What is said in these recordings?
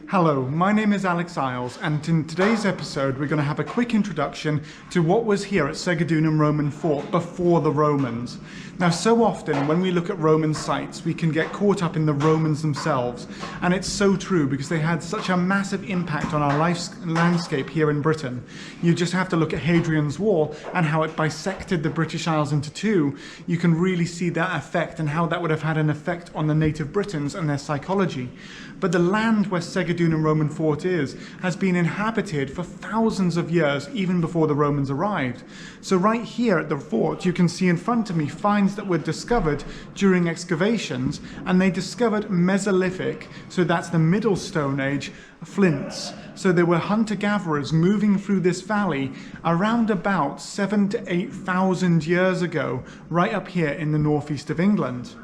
Hello, my name is Alex Isles, and in today's episode we're going to have a quick introduction to what was here at Segedunum Roman fort before the Romans. Now, so often when we look at Roman sites we can get caught up in the Romans themselves, and it's so true because they had such a massive impact on our landscape here in Britain. You just have to look at Hadrian's Wall and how it bisected the British Isles into two. You can really see that effect and how that would have had an effect on the native Britons and their psychology. But the land where Segedunum Roman fort has been inhabited for thousands of years, even before the Romans arrived. So right here at the fort, you can see in front of me finds that were discovered during excavations, and they discovered Mesolithic, so that's the Middle Stone Age, flints. So there were hunter-gatherers moving through this valley around about 7,000 to 8,000 years ago, right up here in the northeast of England.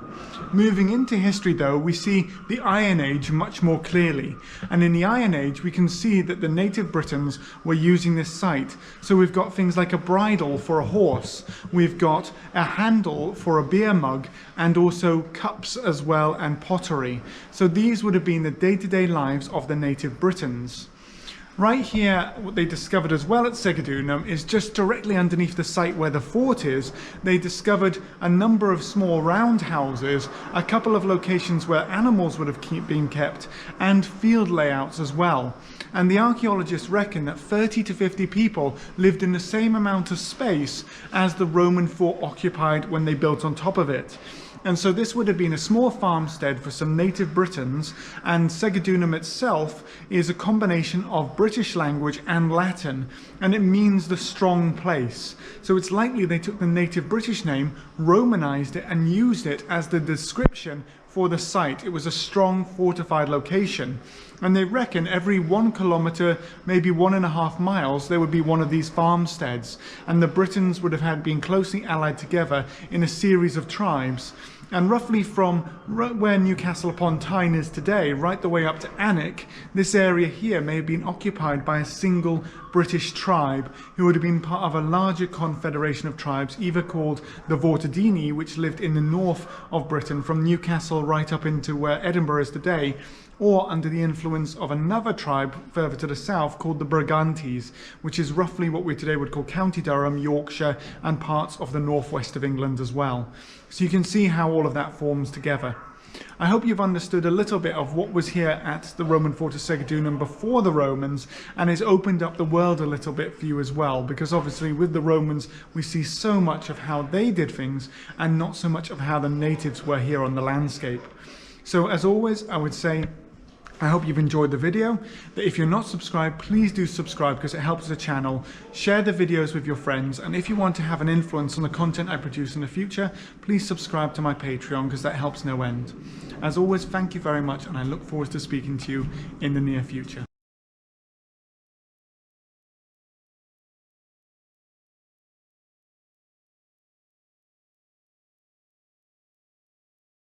Moving into history though, we see the Iron Age much more clearly. And in the Iron Age, we can see that the native Britons were using this site. So we've got things like a bridle for a horse, we've got a handle for a beer mug, and also cups as well, and pottery. So these would have been the day-to-day lives of the native Britons. Right here, what they discovered as well at Segedunum is just directly underneath the site where the fort is, they discovered a number of small round houses, a couple of locations where animals would have been kept, and field layouts as well. And the archaeologists reckon that 30 to 50 people lived in the same amount of space as the Roman fort occupied when they built on top of it. And so this would have been a small farmstead for some native Britons, and Segedunum itself is a combination of British language and Latin, and it means the strong place. So it's likely they took the native British name, Romanized it, and used it as the description for the site. It was a strong fortified location, and they reckon every 1 kilometer, maybe 1.5 miles, there would be one of these farmsteads, and the Britons would have been closely allied together in a series of tribes. And roughly from where Newcastle upon Tyne is today, right the way up to Alnwick, this area here may have been occupied by a single British tribe who would have been part of a larger confederation of tribes, either called the Vortodini, which lived in the north of Britain from Newcastle right up into where Edinburgh is today, or under the influence of another tribe further to the south called the Brigantes, which is roughly what we today would call County Durham, Yorkshire, and parts of the northwest of England as well. So you can see how all of that forms together. I hope you've understood a little bit of what was here at the Roman fort of Segedunum before the Romans, and it's opened up the world a little bit for you as well, because obviously with the Romans we see so much of how they did things and not so much of how the natives were here on the landscape. So as always, I would say I hope you've enjoyed the video. That if you're not subscribed, please do subscribe because it helps the channel. Share the videos with your friends, and if you want to have an influence on the content I produce in the future, please subscribe to my Patreon because that helps no end. As always, thank you very much, and I look forward to speaking to you in the near future.